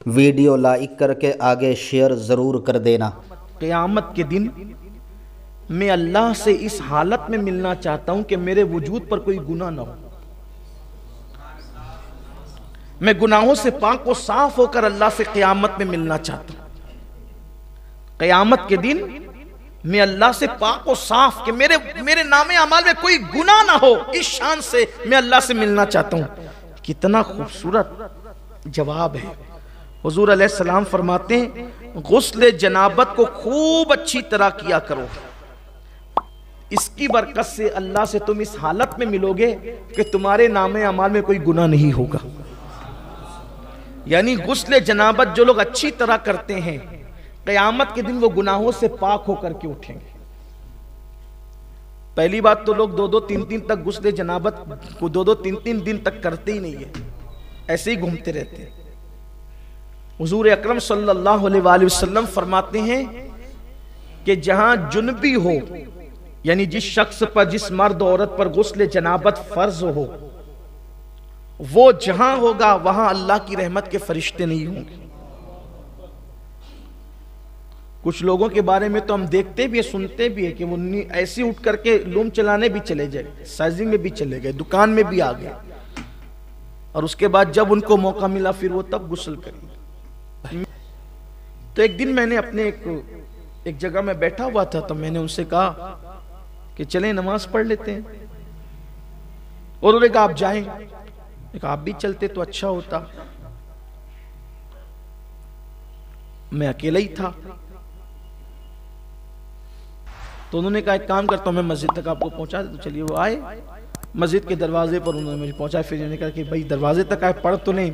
Video like करके आगे share ज़रूर कर देना। क़यामत के दिन मैं अल्लाह से इस हालत में मिलना चाहता हूं कि मेरे वजूद पर कोई गुनाह ना हो। मैं गुनाहों से पाक व साफ होकर अल्लाह से क़यामत में मिलना चाहता हूं। क़यामत के दिन मैं अल्लाह से पाक व साफ कि मेरे नामे अमाल में कोई गुनाह ना हो, इस शान से मैं अल्लाह से मिलना चाहता हूं। कितना खूबसूरत जवाब है। हुजूर अलैहिस्सलाम फरमाते हैं, गुस्ल जनाबत को खूब अच्छी तरह किया करो, इसकी बरकत से अल्लाह से तुम इस हालत में मिलोगे कि तुम्हारे नामे अमाल में कोई गुनाह नहीं होगा। यानी गुस्ल जनाबत जो लोग अच्छी तरह करते हैं, क़यामत के दिन वो गुनाहों से पाक होकर के उठेंगे। पहली बात तो लोग 2-2-3-3 तक गुस्ल जनाबत को 2-2-3-3 दिन तक करते ही नहीं है, ऐसे ही घूमते रहते हैं। हुजूर अकरम सल्लल्लाहु अलैहि वसल्लम फरमाते हैं कि जहां जुनबी हो, यानी जिस शख्स पर, जिस मर्द औरत पर गुस्ल जनाबत फर्ज हो, वो जहां होगा वहां अल्लाह की रहमत के फरिश्ते नहीं होंगे। कुछ लोगों के बारे में तो हम देखते भी है, सुनते भी है कि वो ऐसे उठ करके लूम चलाने भी चले जाए, साइजिंग में भी चले गए, दुकान में भी आ गए, और उसके बाद जब उनको मौका मिला फिर वो तब गुस्ल करेंगे। तो एक दिन मैंने अपने एक जगह में बैठा हुआ था, तो मैंने उनसे कहा कि चलें नमाज पढ़ लेते हैं, और उन्होंने कहा आप जाएं। आप भी चलते तो अच्छा होता। मैं अकेला ही था, तो उन्होंने कहा एक काम करता हूं, मैं मस्जिद तक आपको पहुंचा दे। तो चलिए वो आए, मस्जिद के दरवाजे पर उन्होंने मुझे पहुंचाया। फिर उन्होंने कहा कि भाई दरवाजे तक आए, पढ़ तो नहीं।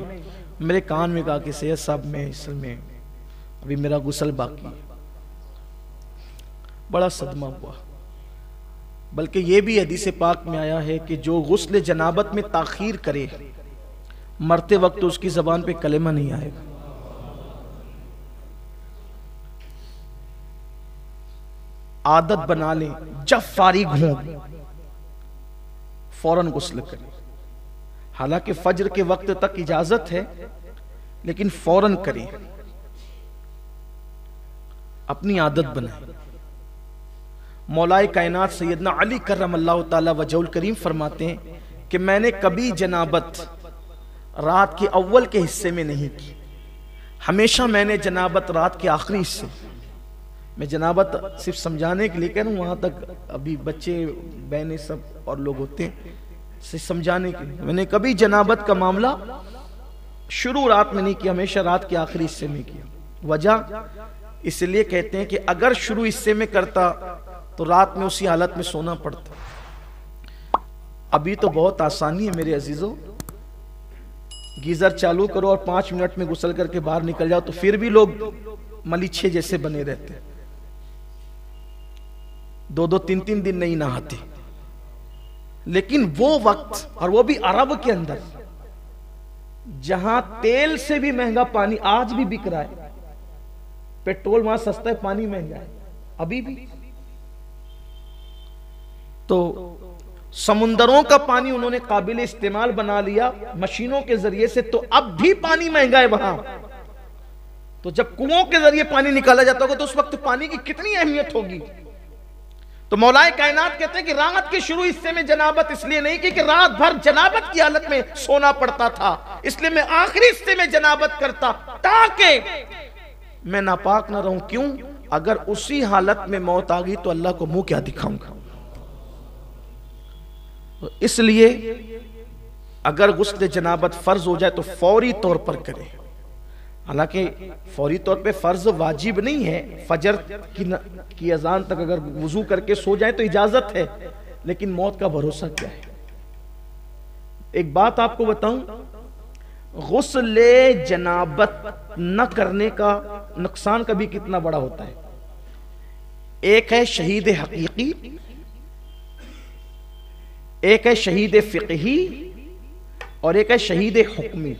मेरे कान में कहा कि सैयद साहब मैं असल में अभी मेरा गुस्ल बाकी है। बड़ा सदमा हुआ। बल्कि ये भी हदीस पाक में आया है कि जो गुस्ल जनाबत में ताखीर करे, मरते वक्त उसकी जबान पे कलेमा नहीं आएगा। आदत बना लें, जब फारिग हों फौरन गुस्ल करें। हालांकि फज्र के वक्त तक इजाजत है, लेकिन फौरन करें, अपनी आदत बनाएं। मौलाए कायनात सैयदना अली करमल्लाहु ताला वजहुल करीम फरमाते हैं कि मैंने कभी जनाबत रात के अव्वल के हिस्से में नहीं की, हमेशा मैंने जनाबत रात के आखिरी हिस्से। मैं जनाबत सिर्फ समझाने के लिए कह रहा हूँ, वहां तक अभी बच्चे बहनें सब और लोग होते हैं, सिर्फ समझाने के लिए। मैंने कभी जनाबत का मामला शुरू रात में नहीं किया, हमेशा रात के आखिरी हिस्से में किया। वजह इसलिए कहते हैं कि अगर शुरू हिस्से में करता तो रात में उसी हालत में सोना पड़ता। अभी तो बहुत आसानी है मेरे अजीजों, गीजर चालू करो और 5 मिनट में गुस्ल करके बाहर निकल जाओ, तो फिर भी लोग मलीछे जैसे बने रहते, 2-2-3-3 दिन नहीं नहाते। लेकिन वो वक्त, और वो भी अरब के अंदर, जहां तेल से भी महंगा पानी आज भी बिक रहा है। पेट्रोल वहां सस्ता है, पानी महंगा है अभी भी। तो समुंदरों का पानी उन्होंने काबिल इस्तेमाल बना लिया मशीनों के जरिए से, तो अब भी पानी महंगा है वहां। तो जब कुओं के जरिए पानी निकाला जाता होगा तो उस वक्त पानी की कितनी अहमियत होगी। तो मौलाए कायनात कहते हैं कि रात के शुरू हिस्से में जनाबत इसलिए नहीं की कि रात भर जनाबत की हालत में सोना पड़ता था, इसलिए मैं आखिरी हिस्से में जनाबत करता ताकि मैं नापाक ना रहूं। क्यों? अगर उसी हालत में मौत आ गई तो अल्लाह को मुंह क्या दिखाऊंगा। तो इसलिए अगर गुस्ल जनाबत फर्ज हो जाए तो फौरी तौर पर करें। हालांकि फौरी तौर पे फर्ज वाजिब नहीं है, फजर की अजान तक अगर वुजू करके सो जाए तो इजाजत है, लेकिन मौत का भरोसा क्या है। एक बात आपको बताऊं, गुस्ल जनाबत न करने का नुकसान कभी कितना बड़ा होता है। एक है शहीद हकीकी, एक है शहीद फिqही, और एक है शहीद हुक्मी।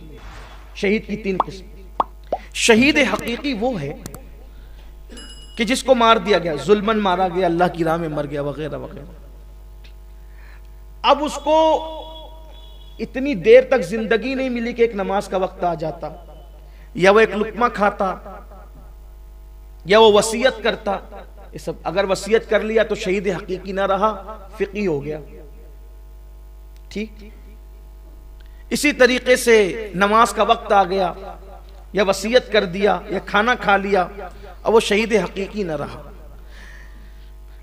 शहीद की 3 किस्म। शहीद हकीकी वो है कि जिसको मार दिया गया, जुल्मन मारा गया, अल्लाह की राह में मर गया, वगैरह वगैरह। अब उसको इतनी देर तक जिंदगी नहीं मिली कि एक नमाज का वक्त आ जाता, या वो एक लुकमा खाता, या वो वसीयत करता। ये सब अगर वसीयत कर लिया तो शहीद हकीकी ना रहा, फिकी हो गया। ठीक इसी तरीके से नमाज का वक्त आ गया, या वसीयत कर दिया, या खाना खा लिया, अब वो शहीद हकीकी ना रहा।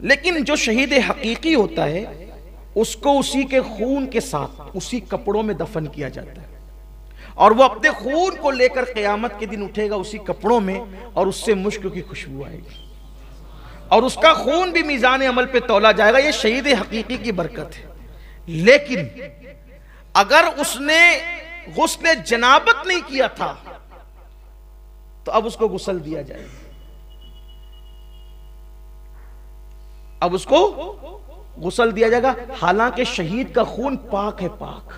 लेकिन जो शहीद हकीकी होता है उसको उसी के खून के साथ उसी कपड़ों में दफन किया जाता है, और वो अपने खून को लेकर क़यामत के दिन उठेगा उसी कपड़ों में, और उससे मुश्क की खुशबू आएगी, और उसका खून भी मीज़ान अमल पे तौला जाएगा। ये शहीद हकीकी की बरकत है। लेकिन अगर उसने गुस्ल जनाबत नहीं किया था तो अब उसको गुस्ल दिया जाएगा, अब उसको गुस्ल दिया जाएगा। हालांकि शहीद का खून पाक है, पाक,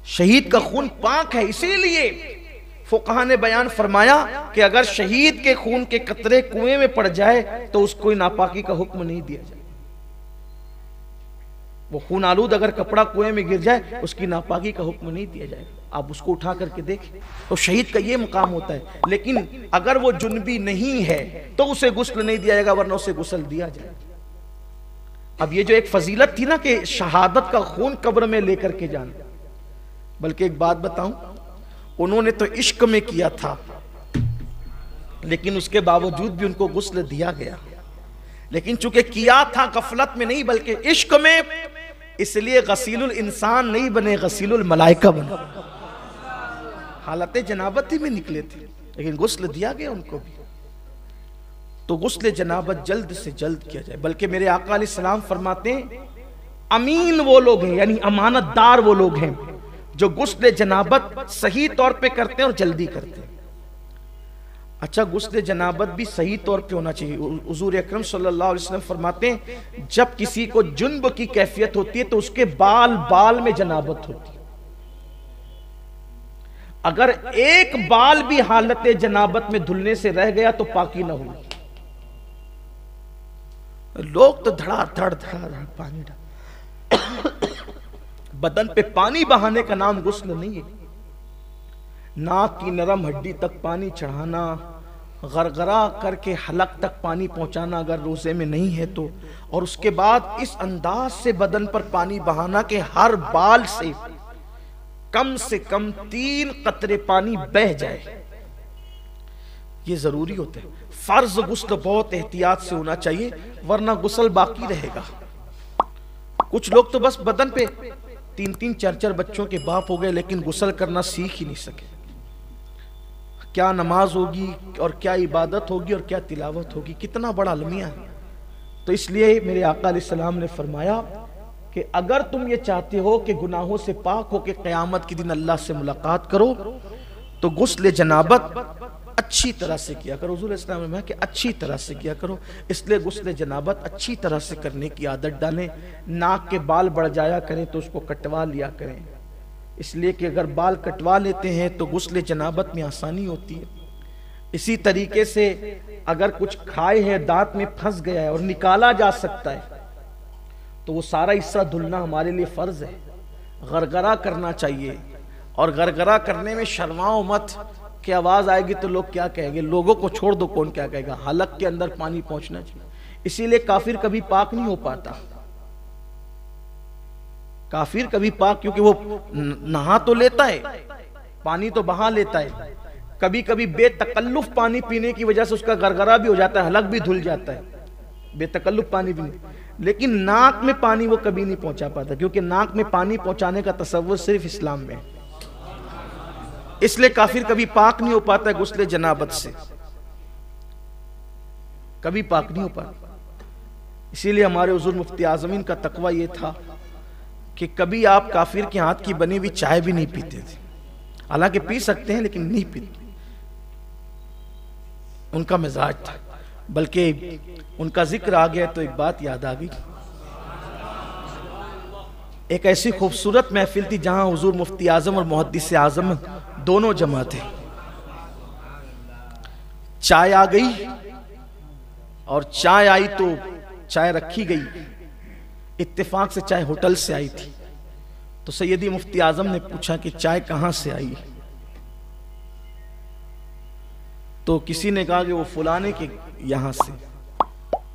शहीद का खून पाक है। इसीलिए फुकहा ने बयान फरमाया कि अगर शहीद के खून के कतरे कुएं में पड़ जाए तो उसको नापाकी का हुक्म नहीं दिया जाए। वो खून आलूद अगर कपड़ा कुएं में गिर जाए उसकी नापाकी का हुक्म नहीं दिया जाए। आप उसको उठा करके देखें तो शहीद का ये मुकाम होता है। लेकिन अगर वो जुनबी नहीं है तो उसे गुस्ल नहीं दिया जाएगा, वरना उसे गुस्ल दिया जाए। अब ये जो एक फजीलत थी ना कि शहादत का खून कब्र में लेकर के जाना, बल्कि एक बात बताऊं, उन्होंने तो इश्क में किया था, लेकिन उसके बावजूद भी उनको गुस्ल दिया गया। लेकिन चूंकि किया था गफलत में नहीं बल्कि इश्क में, इसलिए गसीलुल इंसान नहीं बने, गसीलुल मलाइका बने। हालत जनाबत ही में निकले थे, लेकिन गुस्ल दिया गया उनको भी। तो गुस्ल जनाबत जल्द से जल्द किया जाए। बल्कि मेरे आका अलैहिस्सलाम फरमाते हैं, अमीन वो लोग हैं, यानी अमानतदार वो लोग हैं जो गुस्ल जनाबत सही तौर पे करते हैं और जल्दी करते हैं। अच्छा, गुस्ल जनाबत भी सही तौर पे होना चाहिए। हुजूर अकरम सल्लल्लाहु अलैहि वसल्लम फरमाते हैं, जब किसी को जुन्ब की कैफियत होती है तो उसके बाल बाल में जनाबत होती है। अगर एक बाल भी हालत जनाबत में धुलने से रह गया तो पाकी ना हुई। लोग तो धड़ाधड़ पानी डाल बदन पे पानी बहाने का नाम गुस्ल नहीं है। नाक की नरम हड्डी तक पानी चढ़ाना, गरगरा करके हलक तक पानी पहुंचाना अगर रोजे में नहीं है तो, और उसके बाद इस अंदाज से बदन पर पानी बहाना कि हर बाल से कम 3 कतरे पानी बह जाए, ये जरूरी होता है। फर्ज गुस्ल बहुत एहतियात से होना चाहिए, वरना गुस्ल बाकी रहेगा। कुछ लोग तो बस बदन पे 3 4 बच्चों के बाप हो गए, लेकिन गुस्ल करना सीख ही नहीं सके। क्या नमाज होगी और क्या इबादत होगी और क्या तिलावत होगी, कितना बड़ा अलमिया है। तो इसलिए मेरे आका अलैहिस्सलाम ने फरमाया कि अगर तुम ये चाहते हो कि गुनाहों से पाक हो के क़यामत के दिन अल्लाह से मुलाकात करो तो गुस्ल जनाबत अच्छी तरह से किया करो। हुजूर इस्लाम ने कहा कि अच्छी तरह से किया करो, इसलिए गुस्ल जनाबत अच्छी तरह से करने की आदत डालें। नाक के बाल बढ़ जाया करें तो उसको कटवा लिया करें, इसलिए कि अगर बाल कटवा लेते हैं तो गुस्ल जनाबत में आसानी होती है। इसी तरीके से अगर कुछ खाए हैं दांत में फंस गया है और निकाला जा सकता है तो वो सारा हिस्सा धुलना हमारे लिए फर्ज है। गरगरा करना चाहिए, और गरगरा करने में शर्माओ मत कि आवाज आएगी तो लोग क्या कहेंगे। लोगों को छोड़ दो, कौन क्या कहेगा। हलक के अंदर पानी पहुंचना चाहिए। इसीलिए काफिर कभी पाक नहीं हो पाता। काफिर कभी पाक, क्योंकि वो नहा तो लेता है, पानी तो बहा लेता है, कभी कभी बेतकल्लुफ पानी पीने की वजह से उसका गरगरा भी हो जाता है, हलक भी धुल जाता है, बेतकल्लुफ पानी पीने। लेकिन नाक में पानी वो कभी नहीं पहुंचा पाता, क्योंकि नाक में पानी पहुंचाने का तसव्वुर सिर्फ इस्लाम में है। इसलिए काफिर कभी पाक नहीं हो पाता है गुस्ल जनाबत से, कभी पाक नहीं हो पाता। इसीलिए हमारे हुजूर मुफ्ती आज़मीन का तकवा ये था कि कभी आप काफिर के हाथ की बनी हुई चाय भी नहीं पीते थे। हालांकि पी सकते हैं लेकिन नहीं पीते, उनका मिजाज था। बल्कि उनका जिक्र आ गया तो एक बात याद आ गई। एक ऐसी खूबसूरत महफिल थी जहां हुजूर मुफ्ती आजम और मुहद्दिस आजम दोनों जमा थे। चाय आ गई, और चाय आई तो चाय रखी गई। इत्तेफाक से चाय होटल से आई थी। तो सैयदी मुफ्ती आजम ने पूछा कि चाय कहां से आई। तो किसी ने कहा कि वो फलाने के यहाँ से,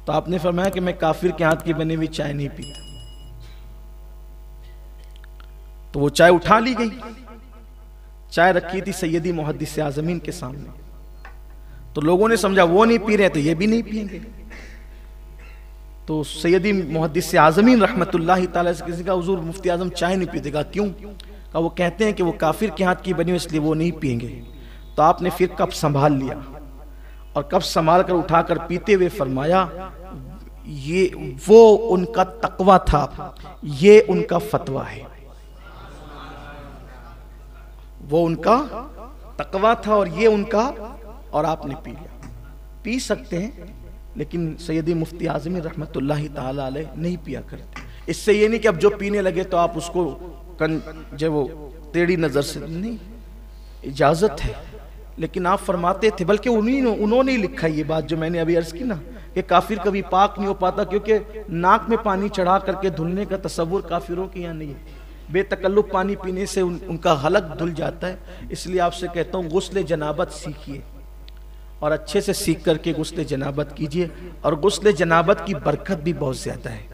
तो आपने फरमाया कि मैं काफिर के हाथ की बनी हुई चाय नहीं पीता। तो वो चाय उठा ली गई। चाय रखी थी सैयदी मुहद्दिस आज़मीन के सामने, तो लोगों ने समझा वो नहीं पी रहे तो ये भी नहीं पिएंगे। तो सैयदी मुहद्दिस आज़मीन रहमतुल्लाहि ताला से किसी का हुजूर मुफ्ती आजम चाय नहीं पीते। कहा क्यों? कहा वो कहते हैं कि वो काफिर के हाथ की बनी हुई इसलिए वो नहीं पिएंगे। तो आपने फिर कप संभाल लिया और कप संभाल कर उठाकर पीते हुए फरमाया ये वो उनका तकवा था, ये उनका फतवा है। वो उनका तकवा था और ये उनका, और आपने पी लिया। पी सकते हैं लेकिन सैयदी मुफ्ती आज़मी रहमतुल्लाहि ताला अलैह नहीं पिया करते। इससे ये नहीं कि अब जो पीने लगे तो आप उसको जो वो टेढ़ी नजर से, नहीं, इजाजत है। लेकिन आप फरमाते थे, बल्कि उन्होंने ही लिखा ये बात जो मैंने अभी अर्ज की ना, कि काफिर कभी पाक नहीं हो पाता क्योंकि नाक में पानी चढ़ा करके धुलने का तसव्वुर काफिरों के यहाँ नहीं है। बेतकल्लुफ पानी पीने से उनका हलक धुल जाता है। इसलिए आपसे कहता हूँ गुस्ल जनाबत सीखिए और अच्छे से सीख करके गुस्ल जनाबत कीजिए, और गुस्ल जनाबत की बरकत भी बहुत ज़्यादा है।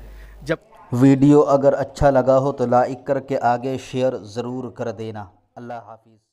जब वीडियो अगर अच्छा लगा हो तो लाइक करके आगे शेयर ज़रूर कर देना। अल्लाह हाफिज़।